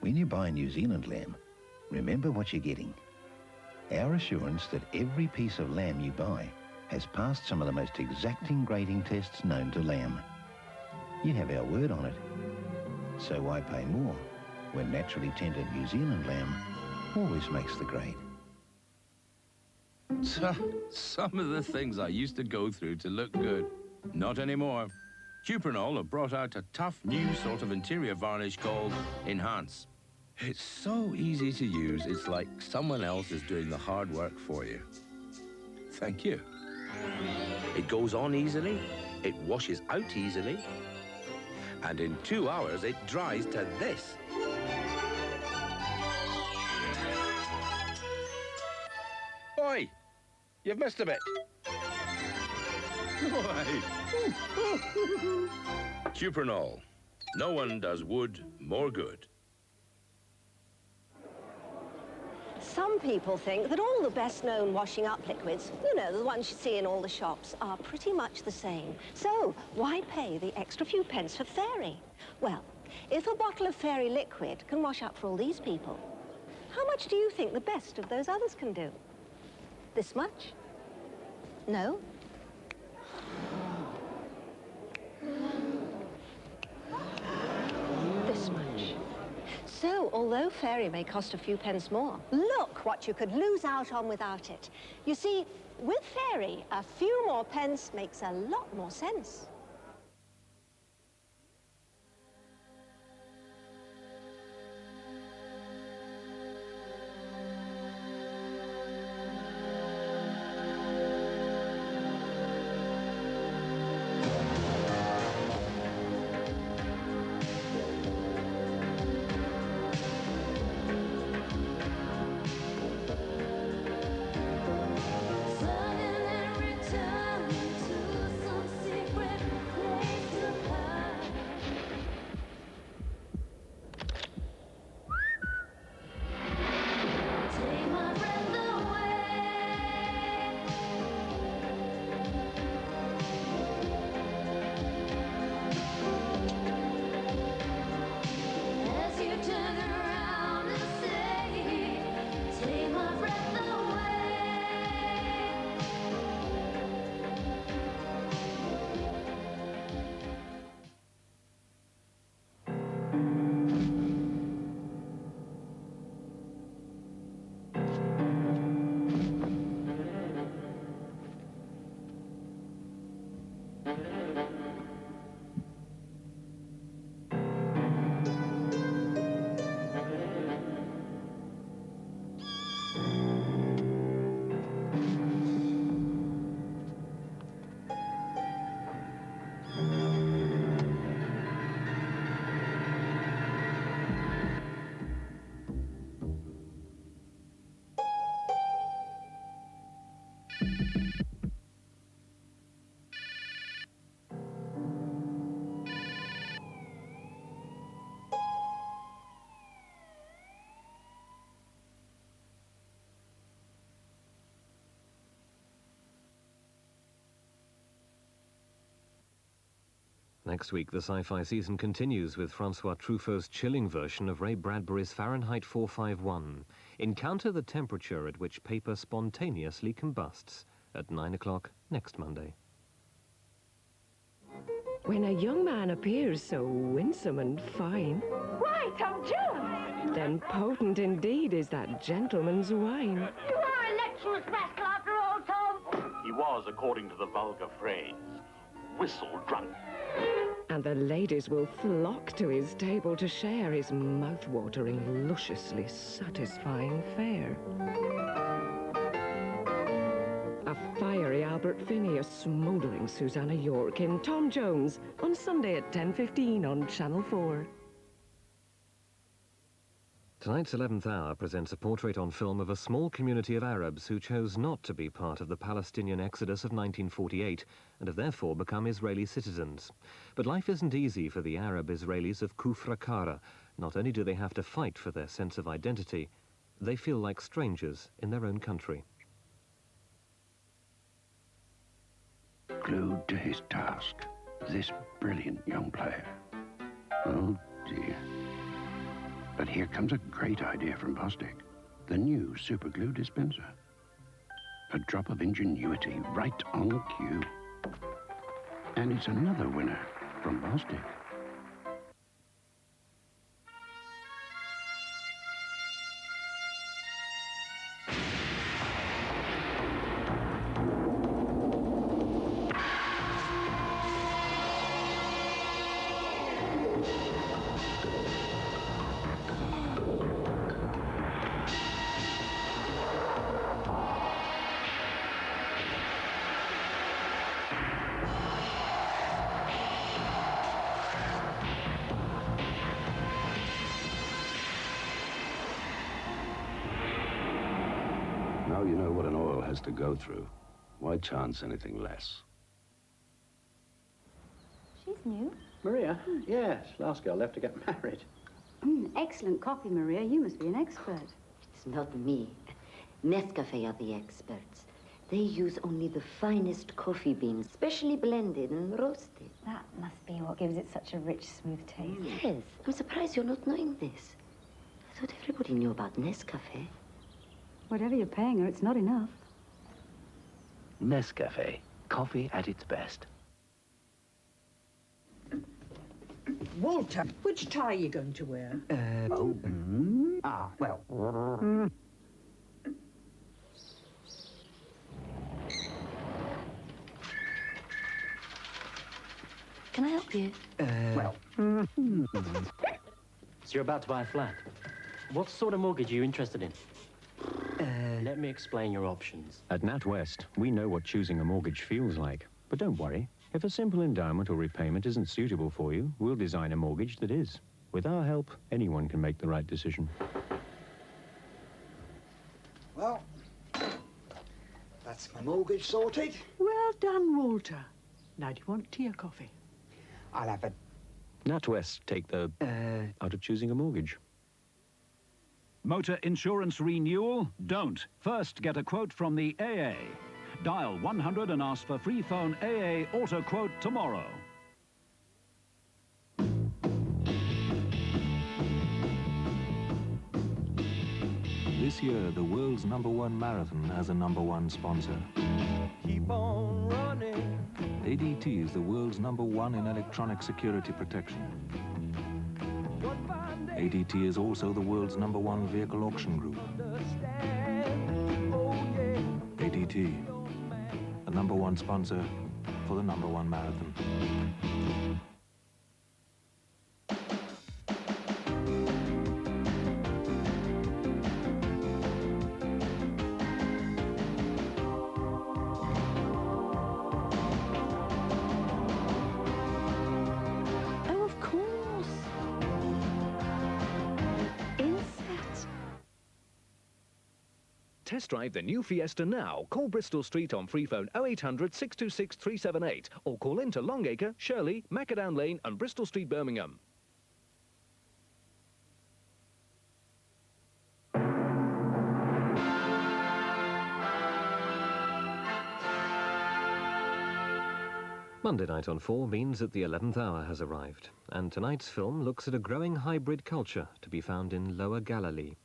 When you buy New Zealand lamb, remember what you're getting. Our assurance that every piece of lamb you buy has passed some of the most exacting grading tests known to lamb. You have our word on it. So why pay more when naturally tender New Zealand lamb always makes the grade? Some of the things I used to go through to look good, not anymore. Cuprinol have brought out a tough new sort of interior varnish called Enhance. It's so easy to use, it's like someone else is doing the hard work for you. Thank you. It goes on easily, it washes out easily, and in 2 hours it dries to this. Oi! You've missed a bit. Cuprinol. No one does wood more good. Some people think that all the best-known washing-up liquids, you know, the ones you see in all the shops, are pretty much the same. So, why pay the extra few pence for Fairy? Well, if a bottle of Fairy liquid can wash up for all these people, how much do you think the best of those others can do? This much? No? This much. So, although Fairy may cost a few pence more, look what you could lose out on without it. You see, with Fairy, a few more pence makes a lot more sense. Next week, the sci-fi season continues with Francois Truffaut's chilling version of Ray Bradbury's Fahrenheit 451. Encounter the temperature at which paper spontaneously combusts at 9 o'clock next Monday. When a young man appears so winsome and fine, Right, I'm June. then potent indeed is that gentleman's wine. You are a lectureless rascal after all, Tom. He was, according to the vulgar phrase, whistle drunk. And the ladies will flock to his table to share his mouth-watering, lusciously satisfying fare. A fiery Albert Finney, a smouldering Susanna York in Tom Jones on Sunday at 10:15 on Channel 4. Tonight's 11th Hour presents a portrait on film of a small community of Arabs who chose not to be part of the Palestinian exodus of 1948 and have therefore become Israeli citizens. But life isn't easy for the Arab Israelis of Kafr Qar'a. Not only do they have to fight for their sense of identity, they feel like strangers in their own country. Glued to his task, this brilliant young player. Oh dear. But here comes a great idea from Bostik. The new super glue dispenser. A drop of ingenuity right on cue. And it's another winner from Bostik. Now you know what an oil has to go through. Why chance anything less? She's new. Maria? Yes, last girl left to get married. Excellent coffee, Maria. You must be an expert. It's not me. Nescafé are the experts. They use only the finest coffee beans, specially blended and roasted. That must be what gives it such a rich, smooth taste. Yes. I'm surprised you're not knowing this. I thought everybody knew about Nescafé. Whatever you're paying her, it's not enough. Nescafe, coffee at its best. Walter, which tie are you going to wear? Well. Can I help you? Well. So you're about to buy a flat. What sort of mortgage are you interested in? Let me explain your options. At NatWest, we know what choosing a mortgage feels like. But don't worry. If a simple endowment or repayment isn't suitable for you, we'll design a mortgage that is. With our help, anyone can make the right decision. Well, that's my mortgage sorted. Well done, Walter. Now, do you want tea or coffee? I'll have a... NatWest take the out of choosing a mortgage. Motor insurance renewal? Don't. First, get a quote from the AA. Dial 100 and ask for free phone AA Autoquote tomorrow. This year, the world's #1 marathon has a #1 sponsor. Keep on running. ADT is the world's #1 in electronic security protection. ADT is also the world's #1 vehicle auction group. ADT, the #1 sponsor for the #1 marathon. Test drive the new Fiesta now. Call Bristol Street on free phone 0800 626 378 or call into Longacre, Shirley, Macadam Lane and Bristol Street, Birmingham. Monday night on 4 means that the 11th hour has arrived, and tonight's film looks at a growing hybrid culture to be found in Lower Galilee.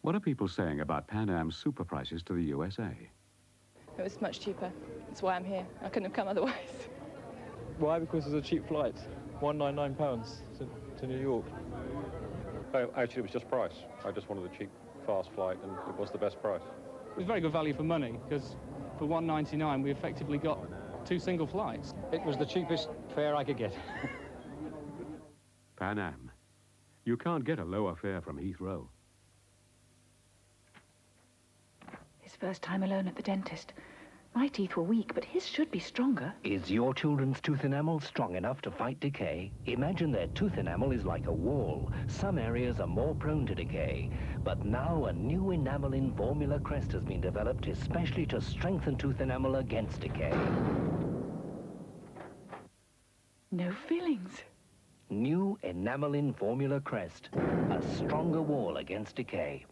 What are people saying about PanAm's super prices to the USA? It was much cheaper. That's why I'm here. I couldn't have come otherwise. Why? Because it's a cheap flight. £199 to New York. Oh, actually, it was just price. I just wanted a cheap, fast flight, and it was the best price. It was very good value for money, because for $199 we effectively got 2 single flights. It was the cheapest fare I could get. PanAm. You can't get a lower fare from Heathrow. His first time alone at the dentist. My teeth were weak, but his should be stronger. Is your children's tooth enamel strong enough to fight decay? Imagine their tooth enamel is like a wall. Some areas are more prone to decay. But now a new enamel in formula Crest has been developed especially to strengthen tooth enamel against decay. No fillings. New enamel in Formula Crest. A stronger wall against decay.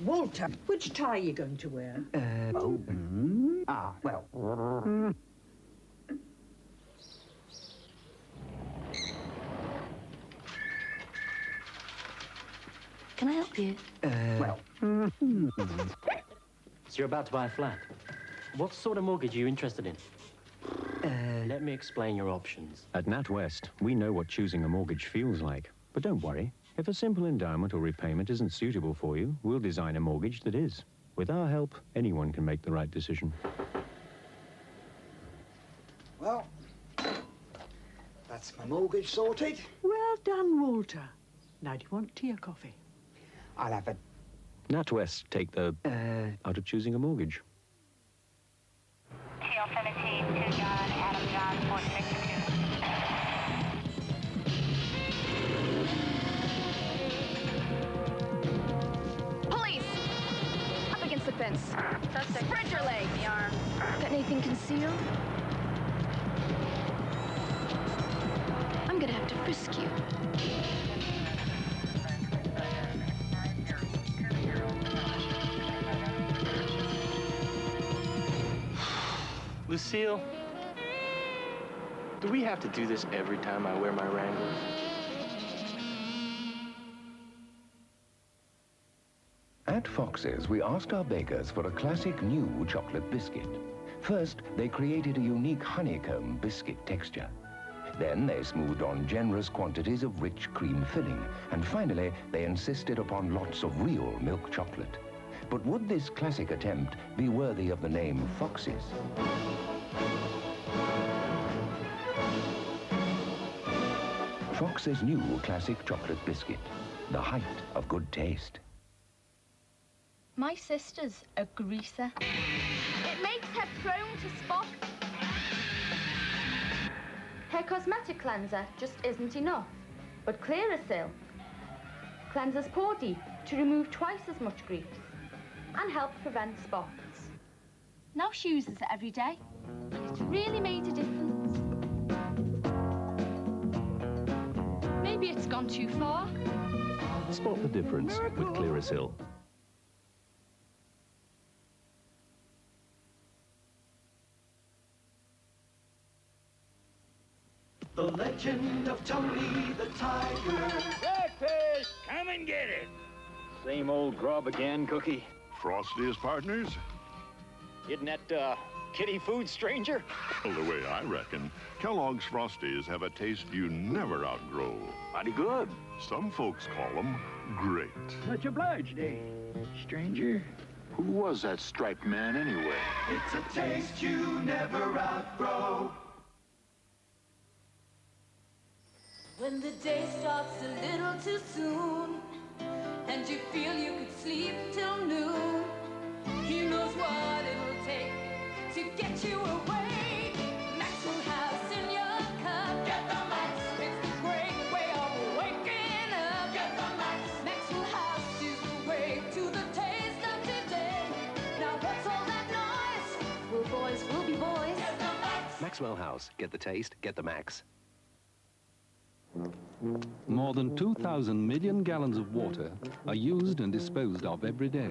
Walter, which tie are you going to wear? Well. Can I help you? Well. So you're about to buy a flat. What sort of mortgage are you interested in? Let me explain your options. At NatWest, we know what choosing a mortgage feels like. But don't worry. If a simple endowment or repayment isn't suitable for you, we'll design a mortgage that is. With our help, anyone can make the right decision. Well, that's my mortgage sorted. Well done, Walter. Now, do you want tea or coffee? I'll have a... NatWest take the out of choosing a mortgage. TL17 to John, Adam John, 462. Police! Up against the fence. Suspect. Spread your legs. The arm. Got anything concealed? I'm gonna have to frisk you. Lucille, do we have to do this every time I wear my Wrangler? At Fox's, we asked our bakers for a classic new chocolate biscuit. First, they created a unique honeycomb biscuit texture. Then they smoothed on generous quantities of rich cream filling. And finally, they insisted upon lots of real milk chocolate. But would this classic attempt be worthy of the name Fox's? Fox's new classic chocolate biscuit, the height of good taste. My sister's a greaser. It makes her prone to spot. Her cosmetic cleanser just isn't enough. But Clearasil cleanses pore deep to remove twice as much grease and help prevent spots. Now she uses it every day, and it's really made a difference. Maybe it's gone too far. Spot the difference with Clearasil. The legend of Tony the Tiger. Breakfast! Come and get it! Same old grub again, Cookie. Frosties, partners? Isn't that, kitty food, stranger? Well, the way I reckon, Kellogg's Frosties have a taste you never outgrow. Mighty good. Some folks call them great. Much obliged, eh, stranger? Who was that striped man anyway? It's a taste you never outgrow. When the day starts a little too soon and you feel you could sleep till noon, he knows what it'll take to get you awake. Maxwell House in your cup. Get the Max. It's the great way of waking up. Get the Max. Maxwell House is the way to the taste of today. Now what's all that noise? Well, boys will be boys. Get the Max. Maxwell House. Get the taste, get the Max. More than 2,000 million gallons of water are used and disposed of every day.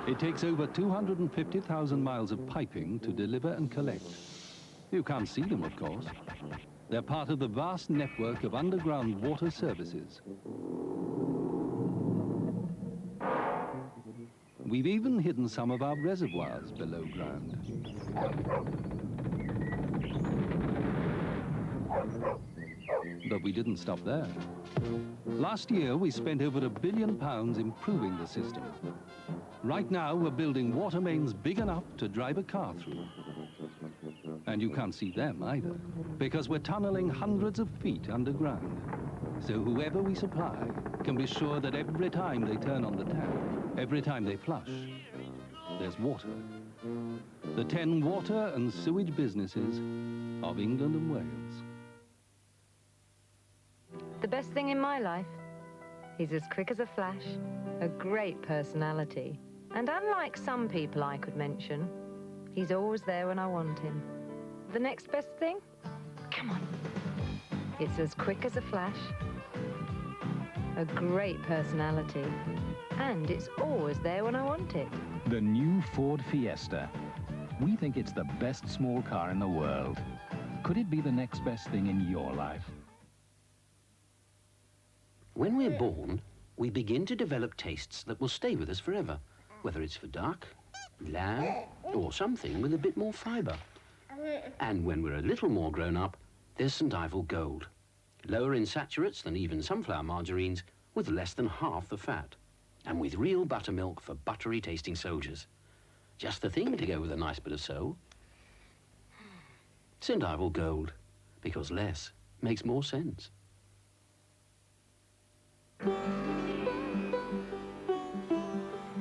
It takes over 250,000 miles of piping to deliver and collect. You can't see them, of course. They're part of the vast network of underground water services. We've even hidden some of our reservoirs below ground. But we didn't stop there. Last year, we spent over £1 billion improving the system. Right now, we're building water mains big enough to drive a car through. And you can't see them either, because we're tunneling hundreds of feet underground. So whoever we supply can be sure that every time they turn on the tap, every time they flush, there's water. The 10 water and sewage businesses of England and Wales. The best thing in my life, he's as quick as a flash, a great personality, and unlike some people I could mention, he's always there when I want him. the next best thing? Come on. It's as quick as a flash, a great personality, and it's always there when I want it. The new Ford Fiesta. We think it's the best small car in the world. Could it be the next best thing in your life? When we're born, we begin to develop tastes that will stay with us forever, whether it's for duck, lamb, or something with a bit more fibre. And when we're a little more grown up, there's St. Ivel Gold. Lower in saturates than even sunflower margarines, with less than half the fat. And with real buttermilk for buttery tasting soldiers. Just the thing to go with a nice bit of soul. St. Ivel Gold, because less makes more sense.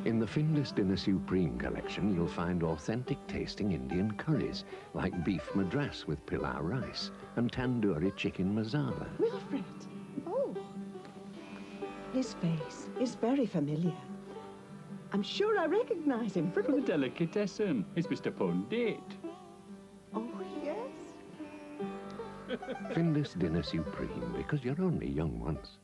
In the Findus Dinner Supreme collection, you'll find authentic-tasting Indian curries, like beef madras with pilau rice and tandoori chicken masala. Wilfred! Oh. His face is very familiar. I'm sure I recognize him from the delicatessen. It's Mr. Pundit. Oh, yes. Findus Dinner Supreme, because you're only young once.